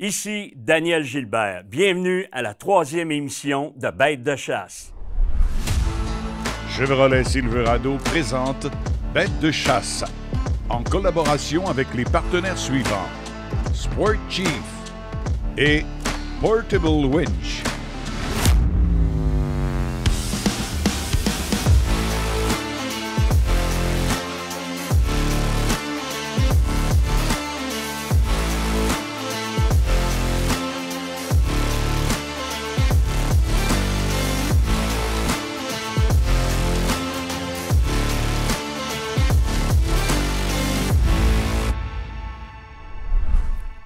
Ici Daniel Gilbert. Bienvenue à la 3e émission de Bêtes de chasse. Chevrolet Silverado présente Bêtes de chasse en collaboration avec les partenaires suivants: Sport Chief et Portable Winch.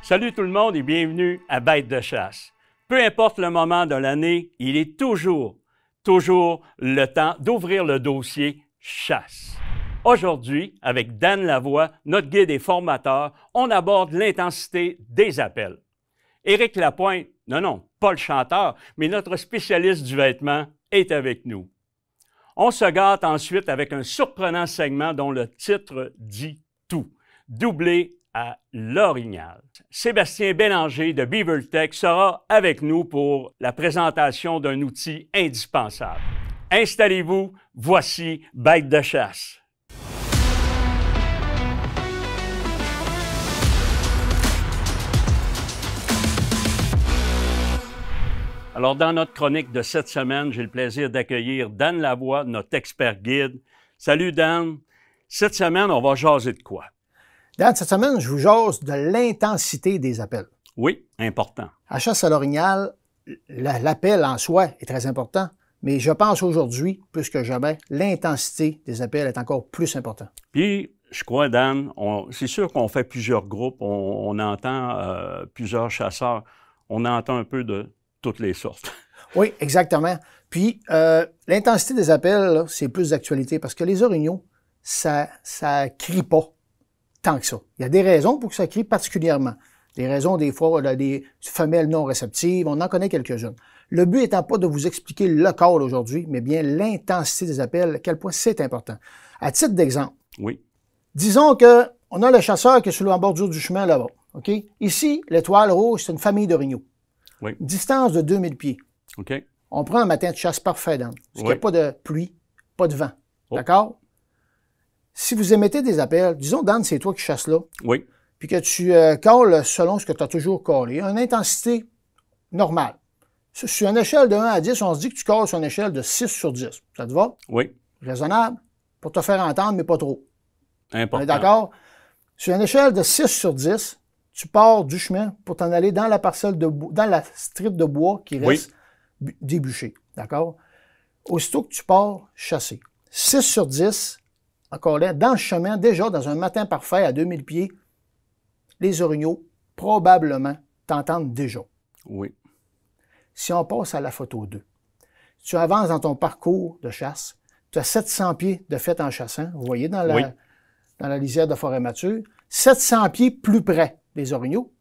Salut tout le monde et bienvenue à Bêtes de chasse. Peu importe le moment de l'année, il est toujours le temps d'ouvrir le dossier chasse. Aujourd'hui, avec Dan Lavoie, notre guide et formateur, on aborde l'intensité des appels. Éric Lapointe, non, pas le chanteur, mais notre spécialiste du vêtement, est avec nous. On se gâte ensuite avec un surprenant segment dont le titre dit tout, doublé à l'orignal. Sébastien Bélanger de BeaverTech sera avec nous pour la présentation d'un outil indispensable. Installez-vous, voici Bêtes de chasse. Alors, dans notre chronique de cette semaine, j'ai le plaisir d'accueillir Dan Lavoie, notre expert guide. Salut Dan. Cette semaine, on va jaser de quoi? Dan, cette semaine, je vous jase de l'intensité des appels. Oui, important. À chasse à l'orignal, l'appel en soi est très important, mais je pense aujourd'hui, plus que jamais, l'intensité des appels est encore plus importante. Puis, je crois, Dan, c'est sûr qu'on fait plusieurs groupes, on entend plusieurs chasseurs, on entend un peu de toutes les sortes. Oui, exactement. Puis, l'intensité des appels, c'est plus d'actualité parce que les orignaux, ça crie pas tant que ça. Il y a des raisons pour que ça crie particulièrement. Des raisons, des fois, des femelles non réceptives, on en connaît quelques-unes. Le but étant pas de vous expliquer le call aujourd'hui, mais bien l'intensité des appels, à quel point c'est important. À titre d'exemple, oui. Disons qu'on a le chasseur qui est sur la bordure du chemin là-bas. OK? Ici, l'étoile rouge, c'est une famille d'orignaux. Oui. Distance de 2000 pieds. OK. On prend un matin de chasse parfait, Dan. Parce qu'il n'y a pas de pluie, pas de vent. Oh. D'accord? Si vous émettez des appels, disons, Dan, c'est toi qui chasses là. Oui. Puis que tu calls selon ce que tu as toujours callé. Une intensité normale. Sur une échelle de 1 à 10, on se dit que tu calls sur une échelle de 6 sur 10. Ça te va? Oui. Raisonnable? Pour te faire entendre, mais pas trop. Important. On est d'accord? Sur une échelle de 6 sur 10, tu pars du chemin pour t'en aller dans la parcelle de bois, dans la strip de bois qui reste débûchée. D'accord? Aussitôt que tu pars, chasser. 6 sur 10, encore là, dans le chemin, déjà dans un matin parfait à 2000 pieds, les orignaux, probablement, t'entendent déjà. Oui. Si on passe à la photo 2, tu avances dans ton parcours de chasse, tu as 700 pieds de fait en chassant, vous voyez dans la lisière de forêt mature, 700 pieds plus près des orignaux,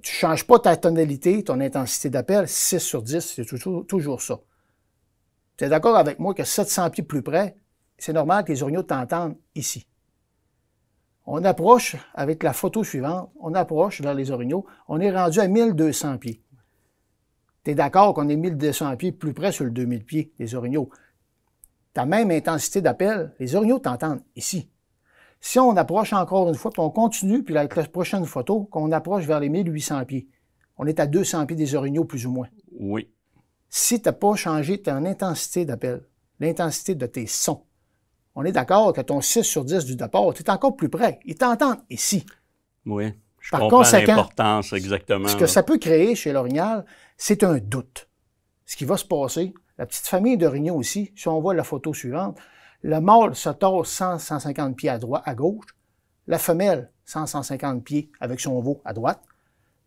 tu ne changes pas ta tonalité, ton intensité d'appel, 6 sur 10, c'est toujours ça. Tu es d'accord avec moi que 700 pieds plus près, c'est normal que les orignaux t'entendent ici. On approche avec la photo suivante, on approche vers les orignaux, on est rendu à 1200 pieds. Tu es d'accord qu'on est 1200 pieds plus près sur le 2000 pieds des orignaux. Ta même intensité d'appel, les orignaux t'entendent ici. Si on approche encore une fois, puis on continue, puis avec la prochaine photo, qu'on approche vers les 1800 pieds, on est à 200 pieds des orignaux plus ou moins. Oui. Si tu n'as pas changé ton intensité d'appel, l'intensité de tes sons, on est d'accord que ton 6 sur 10 du départ, tu es encore plus près. Ils t'entendent ici. Oui. Je Par comprends conséquent, l'importance, exactement. Ce que ça peut créer chez l'orignal, c'est un doute. Ce qui va se passer, la petite famille d'orignaux ici, si on voit la photo suivante, le mâle se tasse 100-150 pieds à droite, à gauche, la femelle 100-150 pieds avec son veau à droite,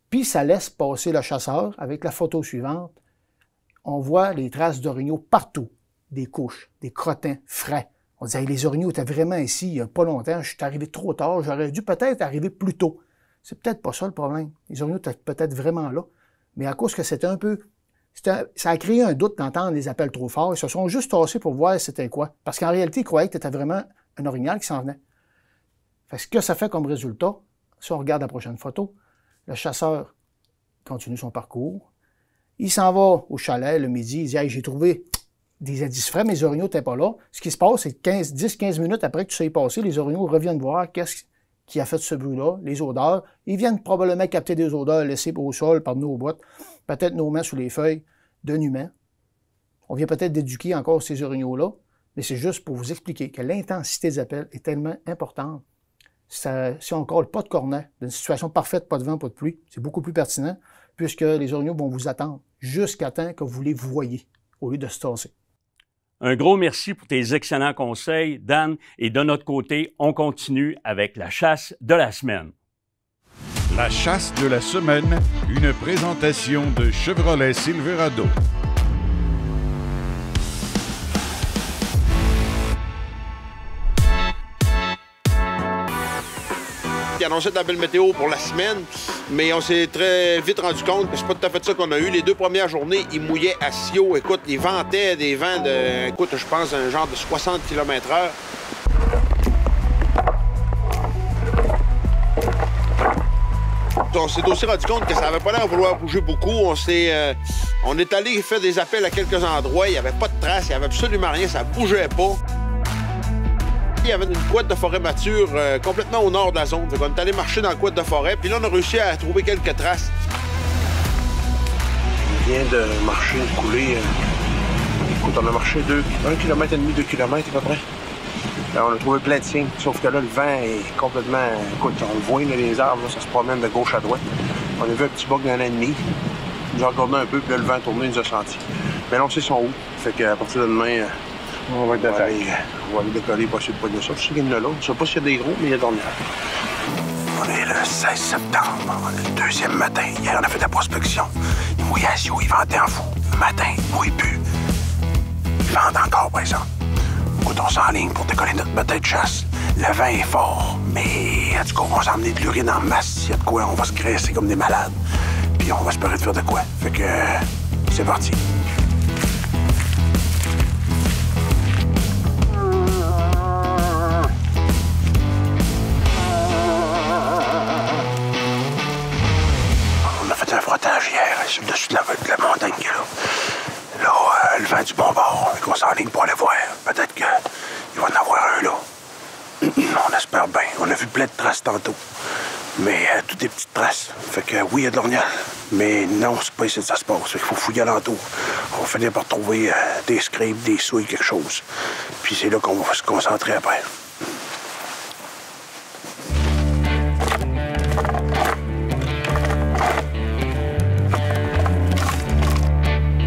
puis ça laisse passer le chasseur avec la photo suivante. On voit les traces d'orignaux partout, des couches, des crottins frais. On disait, hey, les orignaux étaient vraiment ici il n'y a pas longtemps, je suis arrivé trop tard, j'aurais dû peut-être arriver plus tôt. C'est peut-être pas ça le problème. Les orignaux étaient peut-être vraiment là, mais à cause que c'était un peu... ça a créé un doute d'entendre les appels trop forts. Ils se sont juste tassés pour voir c'était quoi. Parce qu'en réalité, ils croyaient que c'était vraiment un orignal qui s'en venait. Fait que ce que ça fait comme résultat, si on regarde la prochaine photo, le chasseur continue son parcours. Il s'en va au chalet le midi, il dit « Hey, j'ai trouvé des indices frais, mes orignaux n'étaient pas là. » Ce qui se passe, c'est 10-15 minutes après que tout ça est passé, les orignaux reviennent voir qu'est-ce qui a fait ce bruit-là, les odeurs. Ils viennent probablement capter des odeurs laissées au sol par nos boîtes, peut-être nos mains sous les feuilles d'un humain. On vient peut-être d'éduquer encore ces orignaux-là, mais c'est juste pour vous expliquer que l'intensité des appels est tellement importante. Si on colle pas de cornet, d'une situation parfaite, pas de vent, pas de pluie, c'est beaucoup plus pertinent, puisque les orignaux vont vous attendre jusqu'à temps que vous les voyez, au lieu de se tasser. Un gros merci pour tes excellents conseils, Dan. Et de notre côté, on continue avec la chasse de la semaine. La chasse de la semaine, une présentation de Chevrolet Silverado. Qui annonçait de la belle météo pour la semaine, mais on s'est très vite rendu compte que c'est pas tout à fait ça qu'on a eu. Les 2 premières journées, il mouillait à Sio. Écoute, il ventait des vents de, écoute, je pense, un genre de 60 km/h. On s'est aussi rendu compte que ça n'avait pas l'air de vouloir bouger beaucoup. On est allé faire des appels à quelques endroits. Il n'y avait pas de traces, il n'y avait absolument rien, ça bougeait pas. Il y avait une couette de forêt mature complètement au nord de la zone. Fait qu'on est allé marcher dans la couette de forêt, puis là, on a réussi à trouver quelques traces. On vient de marcher une coulée. Écoute, on a marché 1,5 km, 2 km à peu près. Là, on a trouvé plein de signes, sauf que là, le vent est complètement... Écoute, on le voit, là, les arbres, là, ça se promène de gauche à droite. On a vu un petit bug d'un an et demi. Il nous a regardé un peu, puis là, le vent a tourné, il nous a senti. Mais là, on sait son où. Fait qu'à partir de demain... On va aller décoller, pas sur le point de ça. Je sais qu'il y en a là. Je sais pas s'il y a des gros, mais il y a dernière. On est le 16 septembre. On est le 2e matin. Hier, on a fait de la prospection. Il mouillait à Sio, il ventait en fou. Le matin, il mouille plus. Il vente encore, par exemple. Écoute, on s'enligne pour décoller notre bataille de chasse. Le vent est fort, mais en tout cas, on va s'emmener de l'urine en masse. S'il y a de quoi, on va se graisser comme des malades. Puis on va espérer de faire de quoi. Fait que c'est parti. Un frottage hier, sur le dessus de la montagne qui est là. Là, le vent du bon bord, on s'enligne pour aller voir. Peut-être qu'il va en avoir un là. On espère bien. On a vu plein de traces tantôt. Mais toutes des petites traces. Fait que oui, il y a de l'orignal. Mais non, c'est pas ici que ça se passe. Il faut fouiller alentour. On va finir par trouver des scribes, des souilles, quelque chose. Puis c'est là qu'on va se concentrer après.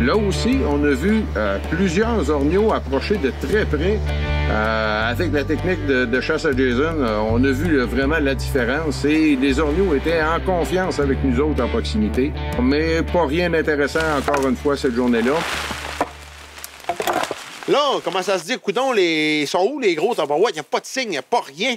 Là aussi, on a vu plusieurs orignaux approcher de très près. Avec la technique de chasse à Jason, on a vu vraiment la différence et les orignaux étaient en confiance avec nous autres en proximité. Mais pas rien d'intéressant encore une fois cette journée-là. Là, on commence à se dire, coudonc, ils sont où les gros tabarouettes? Il n'y a pas de signe, il n'y a pas rien.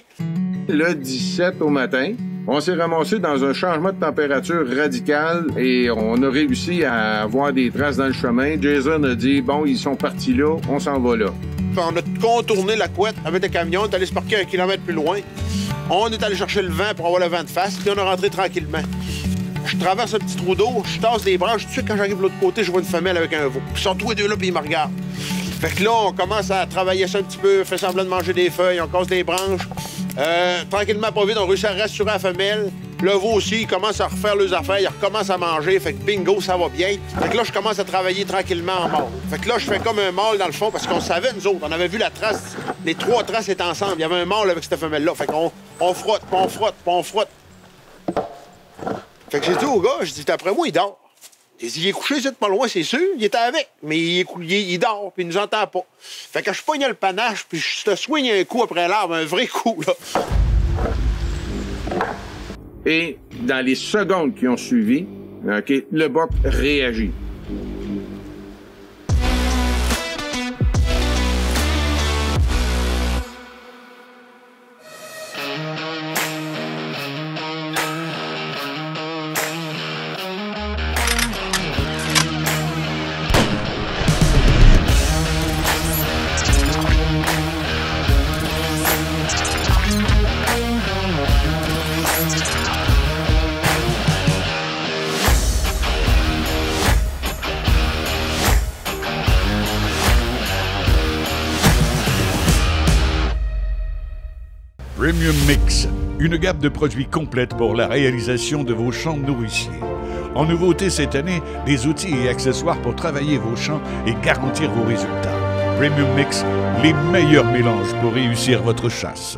Le 17 au matin, on s'est ramassé dans un changement de température radical et on a réussi à voir des traces dans le chemin. Jason a dit, bon, ils sont partis là, on s'en va là. On a contourné la couette avec le camion, on est allé se parquer 1 kilomètre plus loin. On est allé chercher le vent pour avoir le vent de face, puis on est rentré tranquillement. Je traverse un petit trou d'eau, je tasse des branches, tout de suite, quand j'arrive de l'autre côté, je vois une femelle avec un veau. Ils sont tous les deux là, puis ils me regardent. Fait que là, on commence à travailler ça un petit peu, fait semblant de manger des feuilles, on casse des branches. Tranquillement, pas vite, on réussit à rassurer la femelle. Le veau aussi, il commence à refaire leurs affaires, il recommence à manger. Fait que bingo, ça va bien. Fait que là, je commence à travailler tranquillement en mâle. Fait que là, je fais comme un mâle dans le fond, parce qu'on savait, nous autres, on avait vu la trace, les 3 traces étaient ensemble. Il y avait un mâle avec cette femelle-là. Fait qu'on frotte, puis on frotte, puis on frotte. Fait que j'ai dit au gars, je dis, d'après moi, il dort. J'ai dit, il est couché, c'est pas loin, c'est sûr. Il était avec, mais il dort, puis il nous entend pas. Fait que je pogne le panache, puis je te soigne un coup après l'arbre, un vrai coup, là. Et dans les secondes qui ont suivi, le boc réagit. Premium Mix, une gamme de produits complète pour la réalisation de vos champs nourriciers. En nouveauté cette année, des outils et accessoires pour travailler vos champs et garantir vos résultats. Premium Mix, les meilleurs mélanges pour réussir votre chasse.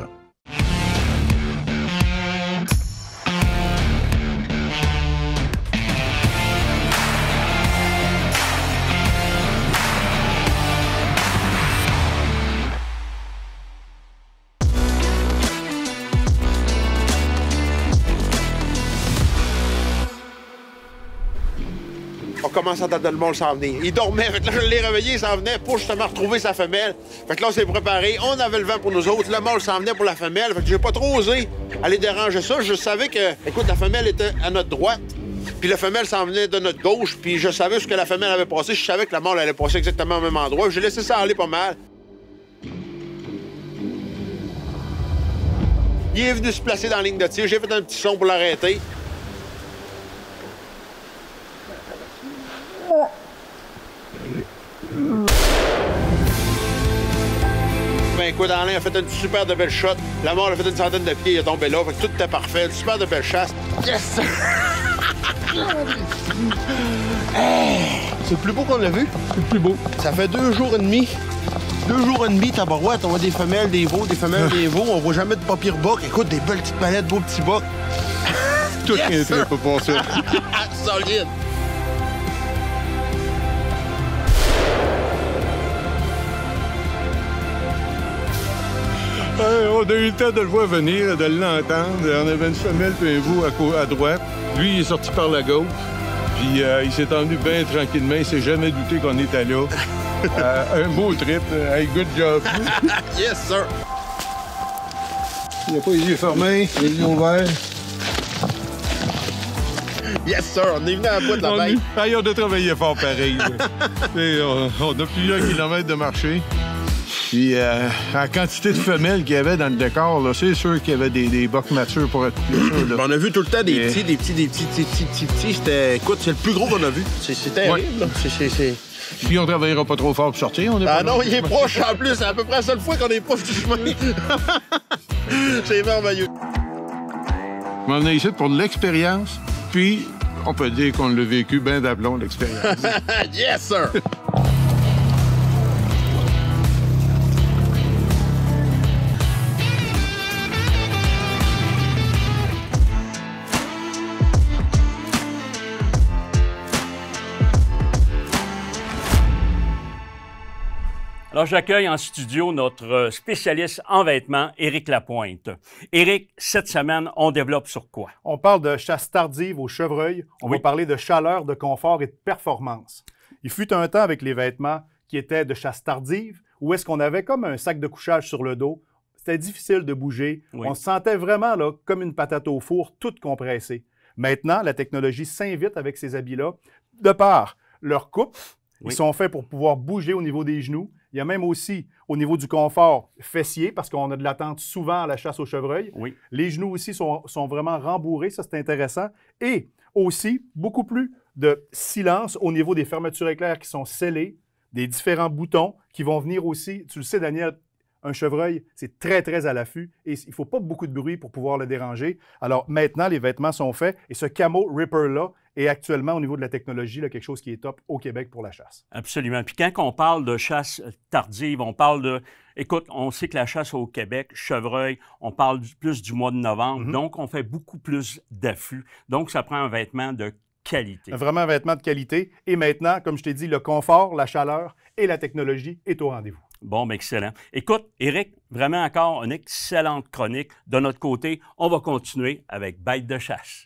On commence à attendre le mâle s'en venir. Il dormait, fait que là, je l'ai réveillé, il s'en venait pour justement retrouver sa femelle. Fait que là, on s'est préparé, on avait le vent pour nous autres, le mâle s'en venait pour la femelle. Fait que j'ai pas trop osé aller déranger ça. Je savais que, écoute, la femelle était à notre droite, puis la femelle s'en venait de notre gauche, puis je savais ce que la femelle avait passé. Je savais que la mâle allait passer exactement au même endroit. J'ai laissé ça aller pas mal. Il est venu se placer dans la ligne de tir. J'ai fait un petit son pour l'arrêter. Ben écoute, Alain a fait une super de belle shot. La mort a fait une centaine de pieds, il est tombé là. Fait que tout était parfait. Une super de belle chasse. Yes! Hey! C'est le plus beau qu'on a vu. C'est le plus beau. Ça fait 2 jours et demi. 2 jours et demi, tabarouette. On voit des femelles, des veaux, des femelles, des veaux. On voit jamais de papier boc. Écoute, des belles petites palettes, beaux petits bocs. Tout est très pas passé. Solide. On a eu le temps de le voir venir, de l'entendre. On avait une femelle puis un veau à droite. Lui, il est sorti par la gauche. Puis il s'est emmené bien tranquillement. Il s'est jamais douté qu'on était là. Un beau trip. Hey, good job. Yes, sir. Il n'a pas les yeux fermés, les yeux ouverts. Yes, sir. On est venu à la boîte de la bête. On a travaillé fort pareil. On a plusieurs kilomètres de marché. Puis, la quantité de femelles qu'il y avait dans le décor, là, c'est sûr qu'il y avait des bocs matures pour être plus sûr. On a vu tout le temps des petits. C'était, écoute, c'est le plus gros qu'on a vu. C'est terrible, là. Puis, on travaillera pas trop fort pour sortir. Non, il est proche en plus. C'est à peu près la seule fois qu'on est proche du chemin. C'est merveilleux. On est ici pour l'expérience. Puis, on peut dire qu'on l'a vécu bien d'aplomb, l'expérience. Yes, sir! Alors, j'accueille en studio notre spécialiste en vêtements, Éric Lapointe. Éric, cette semaine, on développe sur quoi? On parle de chasse tardive au chevreuil. On va parler de chaleur, de confort et de performance. Il fut un temps avec les vêtements qui étaient de chasse tardive, où est-ce qu'on avait comme un sac de couchage sur le dos. C'était difficile de bouger. Oui. On se sentait vraiment là, comme une patate au four, toute compressée. Maintenant, la technologie s'invite avec ces habits-là. De par leur coupe, ils sont faits pour pouvoir bouger au niveau des genoux. Il y a même aussi, au niveau du confort, fessier, parce qu'on a de l'attente souvent à la chasse au chevreuil. Oui. Les genoux aussi sont vraiment rembourrés, ça c'est intéressant. Et aussi, beaucoup plus de silence au niveau des fermetures éclairs qui sont scellées, des différents boutons qui vont venir aussi. Tu le sais, Daniel, un chevreuil, c'est très, très à l'affût et il ne faut pas beaucoup de bruit pour pouvoir le déranger. Alors maintenant, les vêtements sont faits et ce camo Ripper-là est actuellement, au niveau de la technologie, là, quelque chose qui est top au Québec pour la chasse. Absolument. Puis quand on parle de chasse tardive, on parle de... Écoute, on sait que la chasse au Québec, chevreuil, on parle plus du mois de novembre, donc on fait beaucoup plus d'affût. Donc, ça prend un vêtement de qualité. Vraiment un vêtement de qualité. Et maintenant, comme je t'ai dit, le confort, la chaleur et la technologie est au rendez-vous. Bon, bien, excellent. Écoute, Éric, vraiment encore une excellente chronique. De notre côté, on va continuer avec Bête de chasse.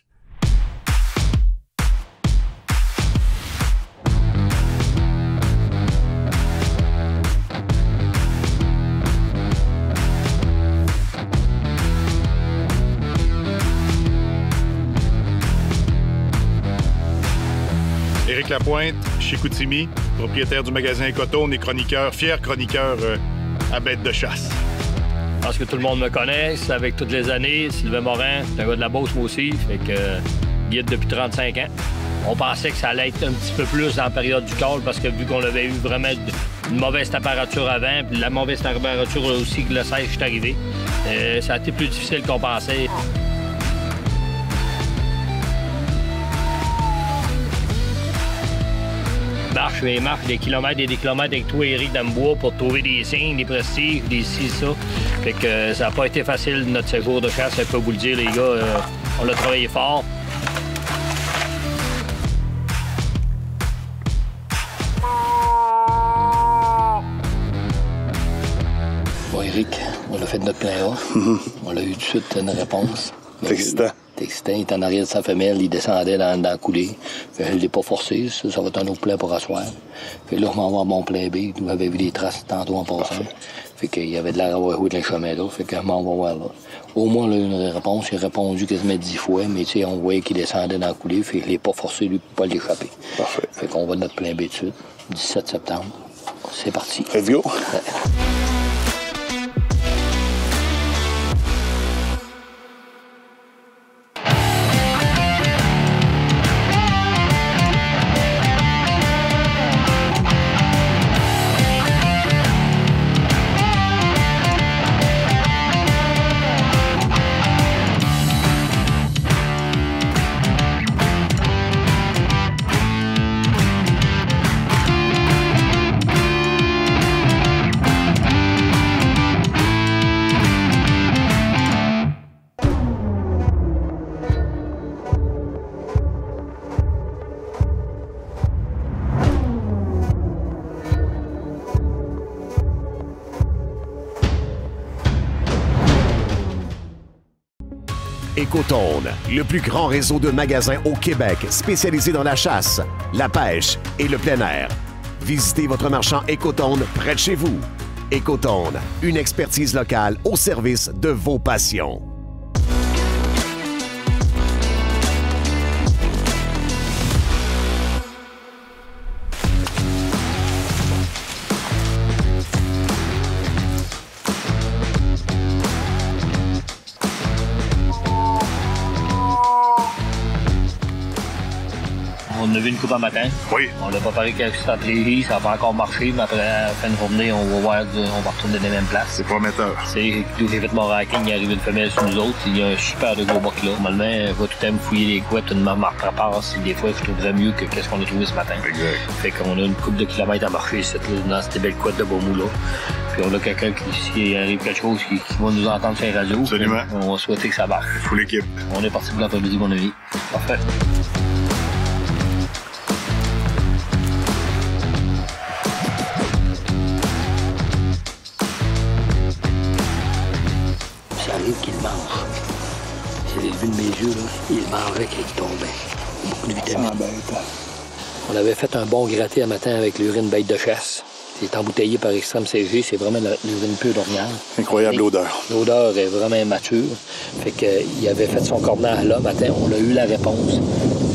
Éric Lapointe, chez Chicoutimi, propriétaire du magasin Cotone et chroniqueur, fier chroniqueur à Bête de chasse. Je pense que tout le monde me connaît, c'est avec toutes les années. Sylvain Morin, c'est un gars de la Beauce, moi aussi, fait que guide depuis 35 ans. On pensait que ça allait être un petit peu plus dans la période du call parce que vu qu'on avait eu vraiment une mauvaise température avant, puis la mauvaise température aussi que le 16 est arrivé, ça a été plus difficile qu'on pensait. Marche des kilomètres et des kilomètres avec toi, Éric, dans le bois pour trouver des signes, des prestiges, des ci, ça. Fait que ça n'a pas été facile notre séjour de chasse, je peux vous le dire, les gars. On a travaillé fort. Bon, Éric, on a fait notre plein A. On a eu tout de suite une réponse. C'est excitant. C'est excitant. Il est en arrière de sa femelle, il descendait dans la coulée. Fait, je ne l'ai pas forcé, ça va être un autre plein pour asseoir. Fait là, on va avoir mon plein B. Vous avez vu des traces tantôt en passant. Fait qu'il y avait de la rawahoue de chemin là. Fait que on va voir là. Au moins, on a eu une réponse. Il a répondu quasiment 10 fois, mais tu sais, on voyait qu'il descendait dans la coulée. Fait qu'il n'est pas forcé, lui, pour pas l'échapper. Parfait. Fait qu'on va notre plein B de suite. 17 septembre. C'est parti. Let's go. Ouais. Écotone, le plus grand réseau de magasins au Québec spécialisé dans la chasse, la pêche et le plein air. Visitez votre marchand Écotone près de chez vous. Écotone, une expertise locale au service de vos passions. On a vu une coupe en matin. Oui. On l'a préparé quelques après-midi, ça va encore marcher, mais après la fin de journée, on va retourner dans les mêmes places. C'est prometteur. C'est tout j'ai fait mon racking, il est arrivé une femelle sur nous autres. Il y a un super de gros boc là. Normalement, elle va tout le temps fouiller les couettes, une maman prépare si des fois je trouverais mieux que qu'est-ce qu'on a trouvé ce matin. Exact. Fait qu'on a une couple de kilomètres à marcher dans cette belle couette de Beaumont là. Puis on a quelqu'un qui, s'il arrive quelque chose, qui va nous entendre sur les radios. Absolument. On va souhaiter que ça marche. Full équipe. On est parti pour l'après-midi, mon ami. Parfait. Qu'il mange. J'ai vu de mes yeux, là, il mangeait qu'il tombait. Beaucoup de vitamines. On avait fait un bon gratté un matin avec l'urine bête de chasse. C'est embouteillé par Extrême CG, c'est vraiment l'urine pure d'orignal. Incroyable l'odeur. L'odeur est vraiment mature. Fait qu'il avait fait son cornage là, matin, on a eu la réponse.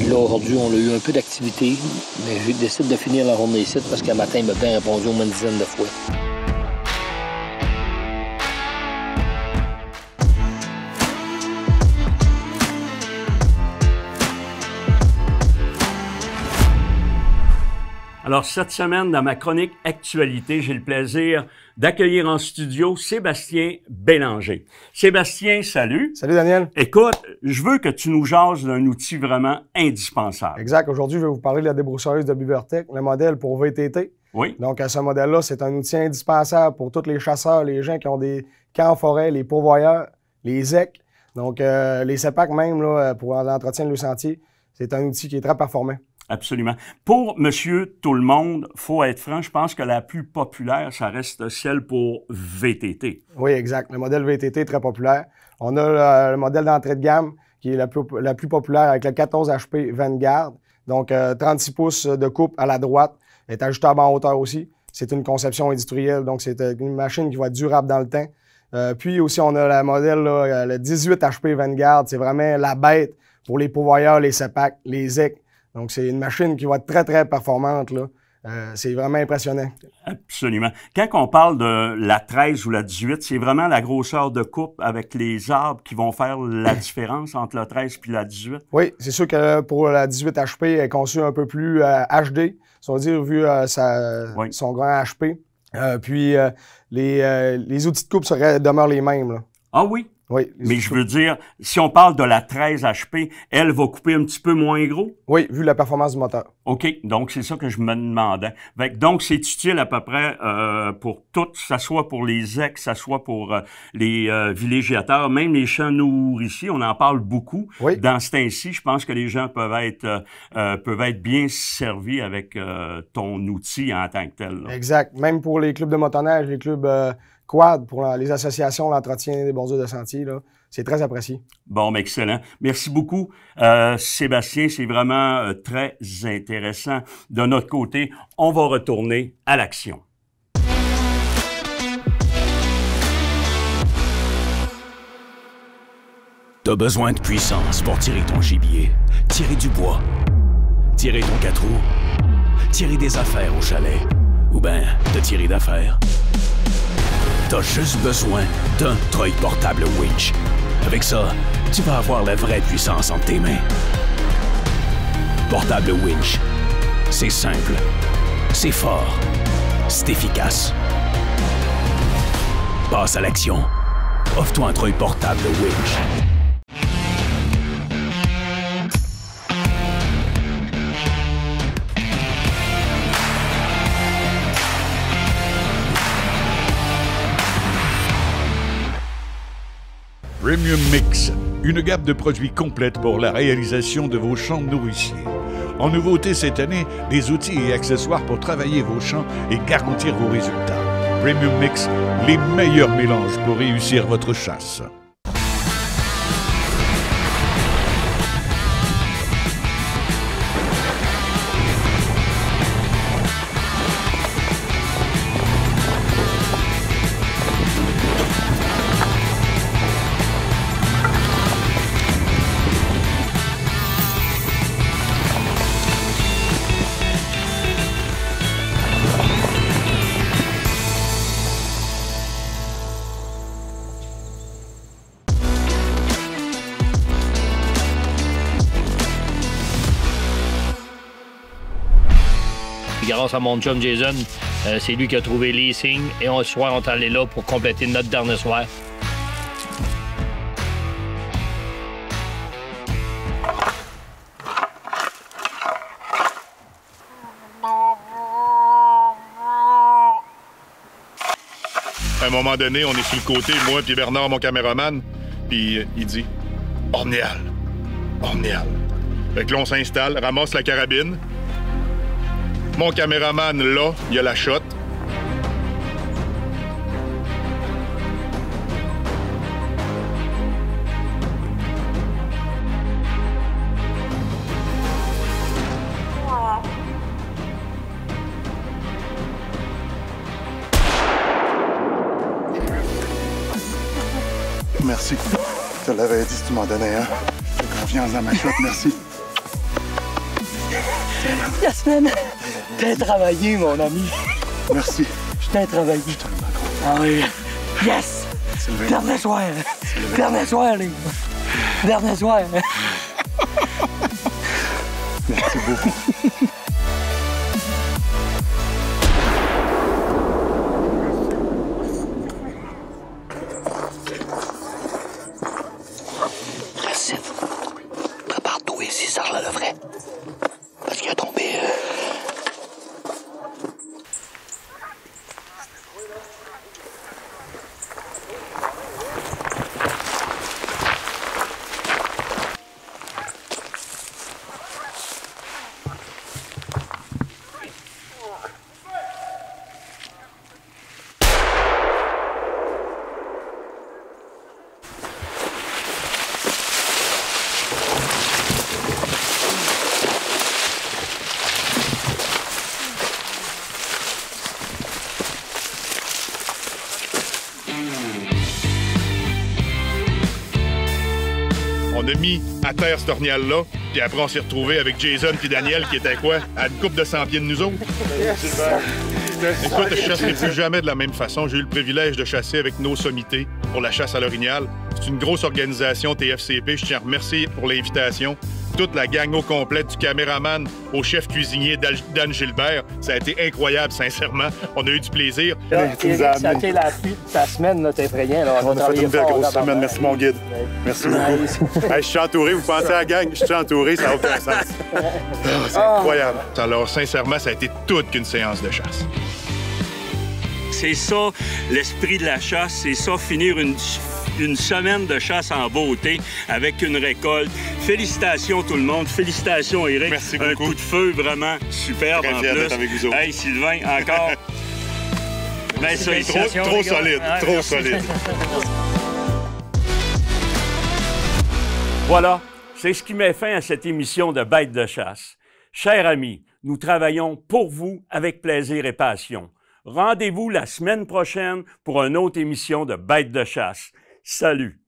Là, aujourd'hui, on a eu un peu d'activité, mais je décide de finir la journée ici parce qu'un matin, il m'a bien répondu au moins une dizaine de fois. Alors, cette semaine, dans ma chronique Actualité, j'ai le plaisir d'accueillir en studio Sébastien Bélanger. Sébastien, salut. Salut, Daniel. Écoute, je veux que tu nous jases d'un outil vraiment indispensable. Exact. Aujourd'hui, je vais vous parler de la débroussailleuse de Beavertech, le modèle pour VTT. Oui. Donc, ce modèle-là, c'est un outil indispensable pour tous les chasseurs, les gens qui ont des camps en forêt, les pourvoyeurs, les EC. Donc, les CEPAC même, là, pour l'entretien de le sentier, c'est un outil qui est très performant. Absolument. Pour monsieur tout le monde, faut être franc, je pense que la plus populaire, ça reste celle pour VTT. Oui, exact. Le modèle VTT est très populaire. On a le modèle d'entrée de gamme qui est la plus populaire avec le 14 HP Vanguard. Donc, 36 pouces de coupe à la droite, est ajustable en hauteur aussi. C'est une conception industrielle, donc c'est une machine qui va être durable dans le temps. Puis aussi, on a le modèle, là, le 18 HP Vanguard. C'est vraiment la bête pour les pourvoyeurs, les CEPAC, les EC. Donc, c'est une machine qui va être très, très performante là, C'est vraiment impressionnant. Absolument. Quand on parle de la 13 ou la 18, c'est vraiment la grosseur de coupe avec les arbres qui vont faire la différence entre la 13 et la 18? Oui, c'est sûr que pour la 18 HP, elle est conçue un peu plus HD, si on veut dire, vu son grand HP. Puis les outils de coupe demeurent les mêmes. Là. Ah oui? Oui. Mais je veux dire, si on parle de la 13 HP, elle va couper un petit peu moins gros? Oui, vu la performance du moteur. OK, donc c'est ça que je me demandais. Donc, c'est utile à peu près pour tout, que ce soit pour les ex, que ce soit pour les villégiateurs, même les champs nourriciers, on en parle beaucoup. Oui. Dans ce temps-ci, je pense que les gens peuvent être bien servis avec ton outil en tant que tel. Là. Exact. Même pour les clubs de motoneige, les clubs quad, pour les associations, l'entretien des bordures de sentiers, c'est très apprécié. Bon, mais excellent. Merci beaucoup, Sébastien. C'est vraiment très intéressant. De notre côté, on va retourner à l'action. T'as besoin de puissance pour tirer ton gibier, tirer du bois, tirer ton 4 roues, tirer des affaires au chalet, ou ben te tirer d'affaires. T'as juste besoin d'un treuil portable winch. Avec ça, tu vas avoir la vraie puissance entre tes mains. Portable winch, c'est simple, c'est fort, c'est efficace. Passe à l'action. Offre-toi un treuil portable winch. Premium Mix, une gamme de produits complète pour la réalisation de vos champs nourriciers. En nouveauté cette année, des outils et accessoires pour travailler vos champs et garantir vos résultats. Premium Mix, les meilleurs mélanges pour réussir votre chasse. Grâce à mon chum Jason, c'est lui qui a trouvé les signes et ce soir, on est allé là pour compléter notre dernier soir. À un moment donné, on est sur le côté, moi puis Bernard, mon caméraman, puis il dit « Ornéal, Ornéal ». Fait que là, on s'installe, ramasse la carabine. Mon caméraman, là, il a la shot. Merci. Je te l'avais dit si tu m'en donnais un. J'ai confiance dans ma shot, merci. Yasmine, t'as travaillé, mon ami. Merci. Je t'ai travaillé. Je te le demande. Ah oui. Yes! Dernier soir. Dernier soir, les gars. Dernier soir. Merci beaucoup. Prépare-toi ici, ça le vrai. Parce qu'il a tombé. On a mis à terre cet ornial-là Puis après, on s'est retrouvés avec Jason puis Daniel, qui était quoi? À une couple de 100 pieds de nous autres. Écoute, je chasserai plus jamais de la même façon. J'ai eu le privilège de chasser avec nos sommités pour la chasse à l'orignal. C'est une grosse organisation, TFCP. Je tiens à remercier pour l'invitation. Toute la gang au complet, du caméraman au chef cuisinier Dan Gilbert. Ça a été incroyable, sincèrement. On a eu du plaisir. Ça a été la pluie de ta semaine, là, t'es effrayant. On a fait une belle grosse semaine. Merci, mon guide. Merci beaucoup. Hey, je suis entouré. Vous pensez à la gang, je suis entouré, ça n'a aucun sens. C'est incroyable. Alors, sincèrement, ça a été toute qu'une séance de chasse. C'est ça, l'esprit de la chasse, c'est ça, finir une semaine de chasse en beauté avec une récolte. Félicitations tout le monde, félicitations Éric. Merci beaucoup. Un coup de feu vraiment superbe en plus. Avec vous autres. Hey Sylvain, encore. Ben, ça, trop solide, trop solide. Voilà, c'est ce qui met fin à cette émission de Bêtes de chasse. Chers amis, nous travaillons pour vous avec plaisir et passion. Rendez-vous la semaine prochaine pour une autre émission de Bêtes de chasse. Salut!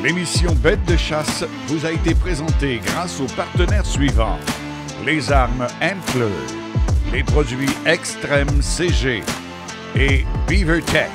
L'émission Bêtes de chasse vous a été présentée grâce aux partenaires suivants. Les armes Antler, les produits Extreme CG et BeaverTech.